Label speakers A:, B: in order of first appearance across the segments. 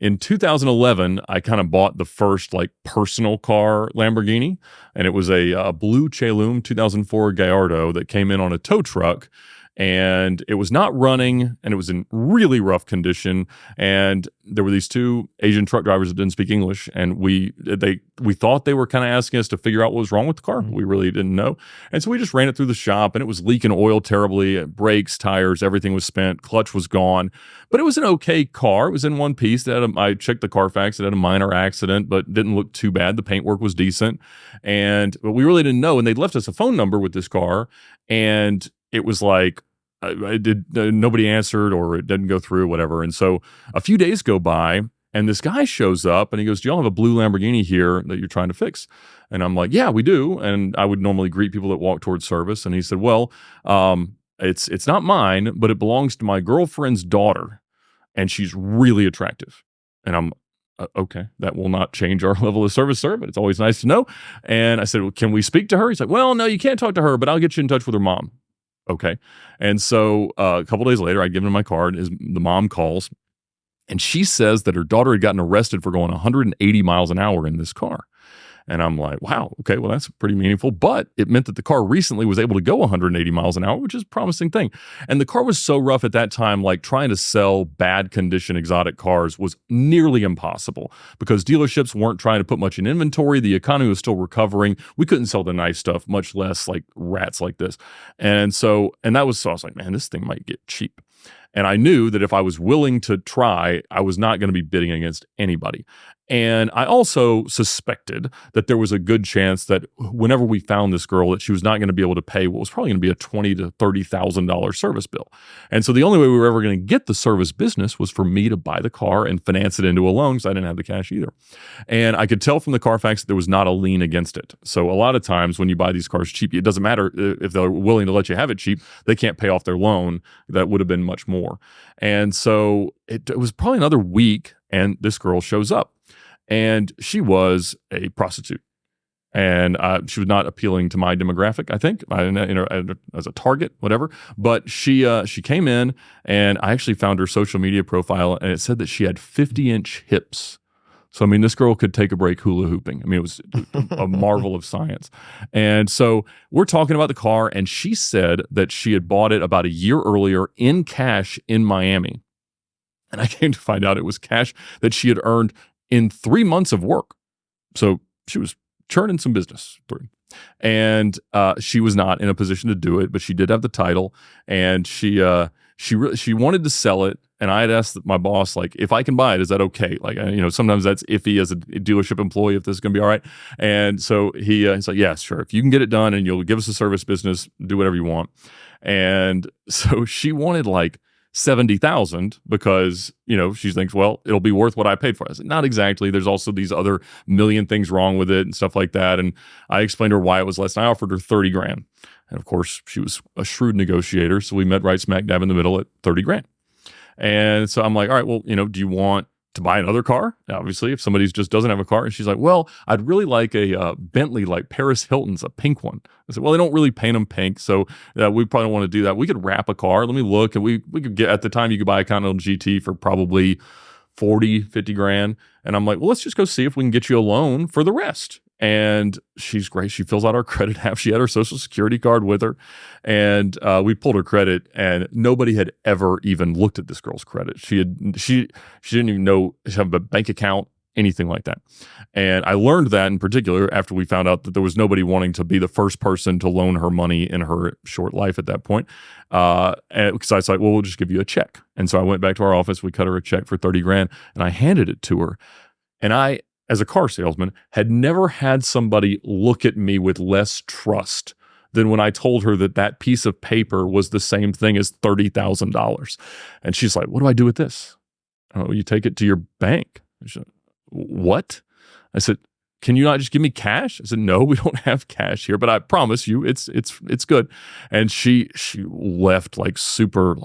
A: in 2011, I kind of bought the first like personal car Lamborghini, and it was a blue Chalhoub 2004 Gallardo that came in on a tow truck, and it was not running, and it was in really rough condition. And there were these two Asian truck drivers that didn't speak English, and we thought they were kind of asking us to figure out what was wrong with the car. We really didn't know, and so we just ran it through the shop, and it was leaking oil terribly, brakes, tires, everything was spent, clutch was gone, but it was an okay car. It was in one piece. I checked the Carfax. It had a minor accident, but didn't look too bad. The paintwork was decent, but we really didn't know. And they'd left us a phone number with this car, and it was like, nobody answered, or it didn't go through, whatever. And so a few days go by, and this guy shows up, and he goes, "Do y'all have a blue Lamborghini here that you're trying to fix?" And I'm like, "Yeah, we do." And I would normally greet people that walk towards service. And he said, "Well, it's not mine, but it belongs to my girlfriend's daughter, and she's really attractive." And I'm okay, that will not change our level of service, sir, but it's always nice to know. And I said, "Well, can we speak to her?" He's like, "Well, no, you can't talk to her, but I'll get you in touch with her mom." Okay. And so a couple days later, I give him my card. The mom calls, and she says that her daughter had gotten arrested for going 180 miles an hour in this car. And I'm like, wow, okay, well, that's pretty meaningful. But it meant that the car recently was able to go 180 miles an hour, which is a promising thing. And the car was so rough at that time, like trying to sell bad condition exotic cars was nearly impossible because dealerships weren't trying to put much in inventory. The economy was still recovering. We couldn't sell the nice stuff, much less like rats like this. And so I was like, man, this thing might get cheap. And I knew that if I was willing to try, I was not going to be bidding against anybody. And I also suspected that there was a good chance that whenever we found this girl, that she was not going to be able to pay what was probably going to be a $20,000 to $30,000 service bill. And so the only way we were ever going to get the service business was for me to buy the car and finance it into a loan because I didn't have the cash either. And I could tell from the Carfax that there was not a lien against it. So a lot of times when you buy these cars cheap, it doesn't matter if they're willing to let you have it cheap, they can't pay off their loan. That would have been much more. And so it was probably another week, and this girl shows up. And she was a prostitute, and she was not appealing to my demographic. I think as a target, whatever. But she came in, and I actually found her social media profile, and it said that she had 50-inch hips. So I mean, this girl could take a break hula hooping. I mean, it was a marvel of science. And so we're talking about the car, and she said that she had bought it about a year earlier in cash in Miami, and I came to find out it was cash that she had earned in 3 months of work. So she was churning some business through. And she was not in a position to do it, but she did have the title, and she wanted to sell it. And I had asked my boss, like, if I can buy it, is that okay? Like, sometimes that's iffy as a dealership employee if this is going to be all right. And so he's like, yeah, sure. If you can get it done and you'll give us a service business, do whatever you want. And so she wanted like 70,000 because, she thinks, well, it'll be worth what I paid for it. I said, not exactly. There's also these other million things wrong with it and stuff like that. And I explained to her why it was less, and I offered her 30 grand. And of course, she was a shrewd negotiator. So we met right smack dab in the middle at 30 grand. And so I'm like, all right, well, do you want to buy another car? Obviously, if somebody just doesn't have a car. And she's like, well, I'd really like a Bentley like Paris Hilton's, a pink one. I said, well, they don't really paint them pink, so we probably don't want to do that. We could wrap a car. Let me look. And we could get, at the time, you could buy a Continental GT for probably 40, 50 grand. And I'm like, well, let's just go see if we can get you a loan for the rest. And she's great. She fills out our credit app. She had her social security card with her. And we pulled her credit, and nobody had ever even looked at this girl's credit. She didn't even know she had a bank account, anything like that. And I learned that in particular after we found out that there was nobody wanting to be the first person to loan her money in her short life at that point. And because I was like, well, we'll just give you a check. And so I went back to our office. We cut her a check for 30 grand, and I handed it to her. And I, as a car salesman, had never had somebody look at me with less trust than when I told her that piece of paper was the same thing as $30,000. And she's like, what do I do with this? Oh, you take it to your bank. Said, what? I said, can you not just give me cash? I said, no, we don't have cash here, but I promise you it's good. And she left like super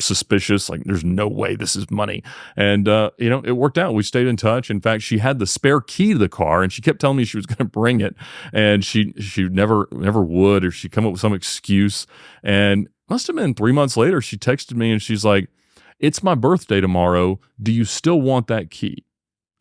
A: suspicious, like there's no way this is money. And it worked out. We stayed in touch. In fact, she had the spare key to the car, and she kept telling me she was going to bring it, and she never would, or she'd come up with some excuse. And must have been 3 months later, she texted me, and she's like, it's my birthday tomorrow. Do you still want that key?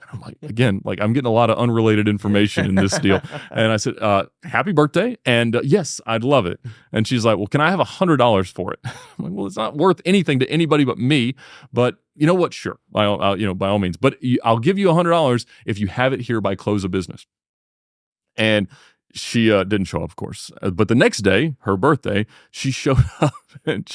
A: I'm like, again, like I'm getting a lot of unrelated information in this deal. And I said, happy birthday. And yes, I'd love it. And she's like, well, can I have $100 for it? I'm like, well, it's not worth anything to anybody but me. But you know what? Sure. I'll by all means, but I'll give you $100 if you have it here by close of business. And she didn't show up, of course. But the next day, her birthday, she showed up, and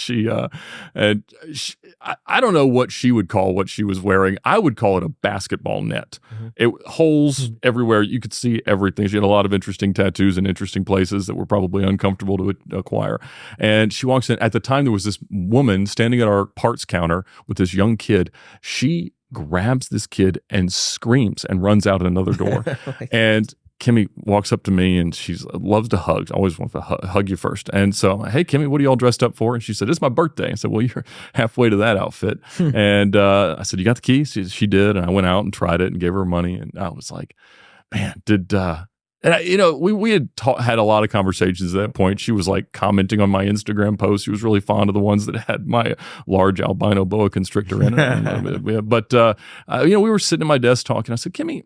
A: I don't know what she would call what she was wearing. I would call it a basketball net. It holes everywhere. You could see everything. She had a lot of interesting tattoos in interesting places that were probably uncomfortable to acquire. And she walks in. At the time, there was this woman standing at our parts counter with this young kid. She grabs this kid and screams and runs out another door. And Kimmy walks up to me, and she loves to hug. I always want to hug you first. And so I'm like, hey, Kimmy, what are you all dressed up for? And she said, it's my birthday. I said, well, you're halfway to that outfit. And I said, you got the key? She did. And I went out and tried it and gave her money. And I was like, man, we had had a lot of conversations at that point. She was like commenting on my Instagram posts. She was really fond of the ones that had my large albino boa constrictor in it. But we were sitting at my desk talking. I said, Kimmy,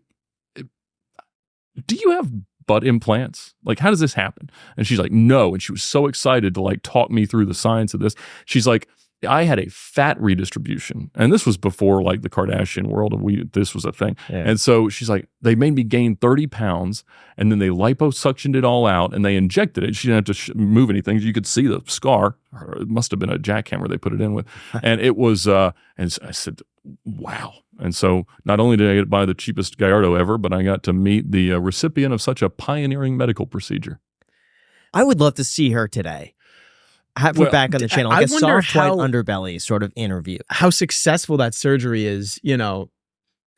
A: do you have butt implants? Like, how does this happen? And she's like, no. And she was so excited to like talk me through the science of this. She's like, I had a fat redistribution. And this was before like the Kardashian world of this was a thing. Yeah. And so she's like, they made me gain 30 pounds and then they liposuctioned it all out and they injected it. She didn't have to move anything. You could see the scar. It must have been a jackhammer they put it in with. And it was, and I said, wow. And so not only did I get buy the cheapest Gallardo ever, but I got to meet the recipient of such a pioneering medical procedure.
B: I would love to see her today. Have her back on the channel. Like a soft white underbelly sort of interview.
C: How successful that surgery is,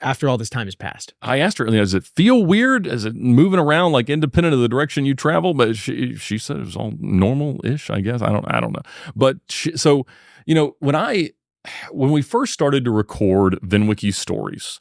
C: after all this time has passed.
A: I asked her, does it feel weird? Is it moving around like independent of the direction you travel? But she said it was all normal-ish, I guess. I don't know. But when we first started to record VINWiki stories,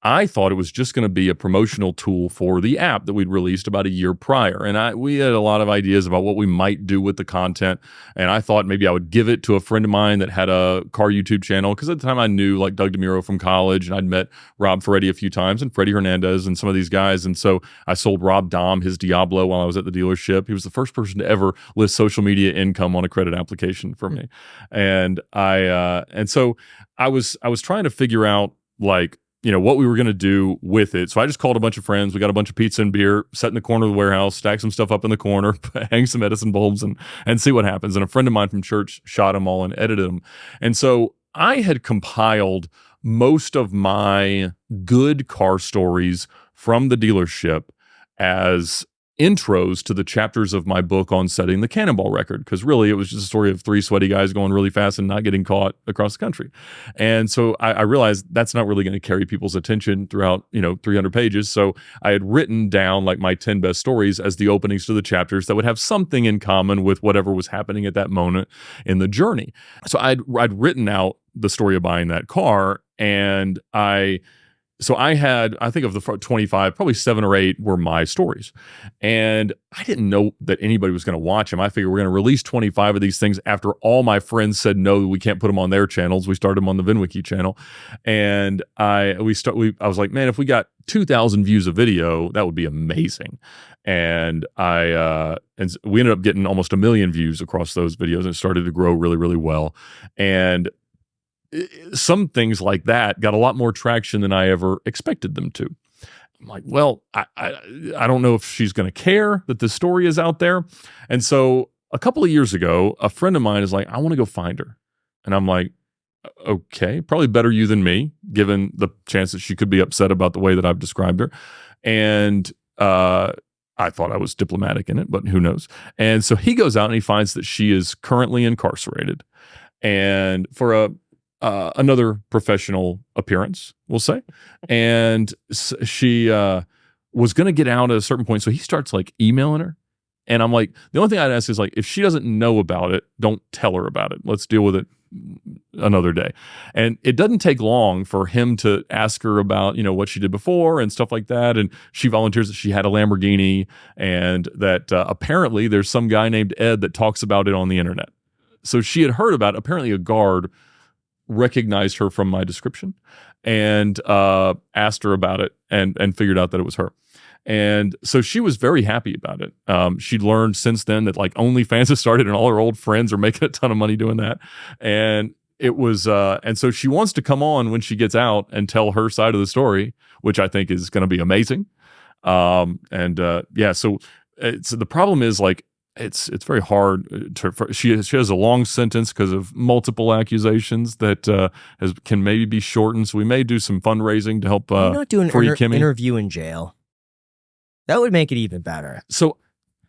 A: I thought it was just going to be a promotional tool for the app that we'd released about a year prior. And we had a lot of ideas about what we might do with the content. And I thought maybe I would give it to a friend of mine that had a car YouTube channel. Because at the time I knew like Doug DeMuro from college, and I'd met Rob Ferretti a few times and Freddie Hernandez and some of these guys. And so I sold Rob Dom his Diablo while I was at the dealership. He was the first person to ever list social media income on a credit application for me. And so I was trying to figure out like, what we were going to do with it. So I just called a bunch of friends. We got a bunch of pizza and beer, sat in the corner of the warehouse, stacked some stuff up in the corner, hang some Edison bulbs and see what happens. And a friend of mine from church shot them all and edited them. And so I had compiled most of my good car stories from the dealership as intros to the chapters of my book on setting the cannonball record, because really it was just a story of three sweaty guys going really fast and not getting caught across the country. And so I realized that's not really going to carry people's attention throughout 300 pages. So I had written down like my 10 best stories as the openings to the chapters that would have something in common with whatever was happening at that moment in the journey. So I'd written out the story of buying that car, and So I had, I think of the 25, probably 7 or 8 were my stories. And I didn't know that anybody was going to watch them. I figured we're going to release 25 of these things after all my friends said, no, we can't put them on their channels. We started them on the VINWiki channel. And I was like, man, if we got 2,000 views a video, that would be amazing. And we ended up getting almost 1 million views across those videos, and it started to grow really, really well. And some things like that got a lot more traction than I ever expected them to. I'm like, well, I don't know if she's going to care that this story is out there. And so a couple of years ago, a friend of mine is like, I want to go find her. And I'm like, okay, probably better you than me, given the chance that she could be upset about the way that I've described her. And I thought I was diplomatic in it, but who knows? And so he goes out and he finds that she is currently incarcerated. And for another professional appearance, we'll say. And she was going to get out at a certain point. So he starts like emailing her. And I'm like, the only thing I'd ask is like, if she doesn't know about it, don't tell her about it. Let's deal with it another day. And it doesn't take long for him to ask her about, what she did before and stuff like that. And she volunteers that she had a Lamborghini and that apparently there's some guy named Ed that talks about it on the internet. So she had heard about, apparently a guard recognized her from my description and asked her about it and figured out that it was her. And so she was very happy about it. She'd learned since then that like OnlyFans has started and all her old friends are making a ton of money doing that. And it was, and so she wants to come on when she gets out and tell her side of the story, which I think is going to be amazing. So the problem is like, it's very hard she has a long sentence because of multiple accusations that can maybe be shortened. So we may do some fundraising to help
B: Why not do an
A: free Kimmy.
B: Interview in jail? That would make it even better.
A: So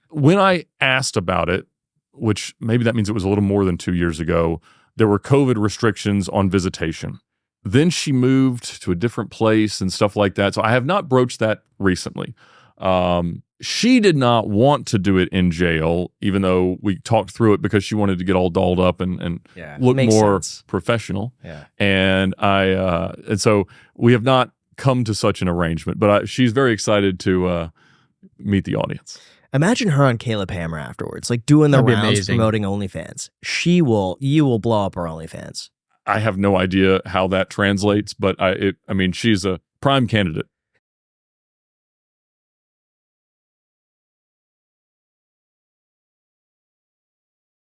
A: when I asked about it, which maybe that means it was a little more than 2 years ago, there were COVID restrictions on visitation. Then she moved to a different place and stuff like that. So I have not broached that recently. She did not want to do it in jail, even though we talked through it because she wanted to get all dolled up and look more professional.
B: Yeah.
A: And and so we have not come to such an arrangement, but she's very excited to meet the audience.
B: Imagine her on Caleb Hammer afterwards, like doing the
C: That'd be
B: rounds
C: amazing.
B: promoting OnlyFans. You will blow up her OnlyFans.
A: I have no idea how that translates, but she's a prime candidate.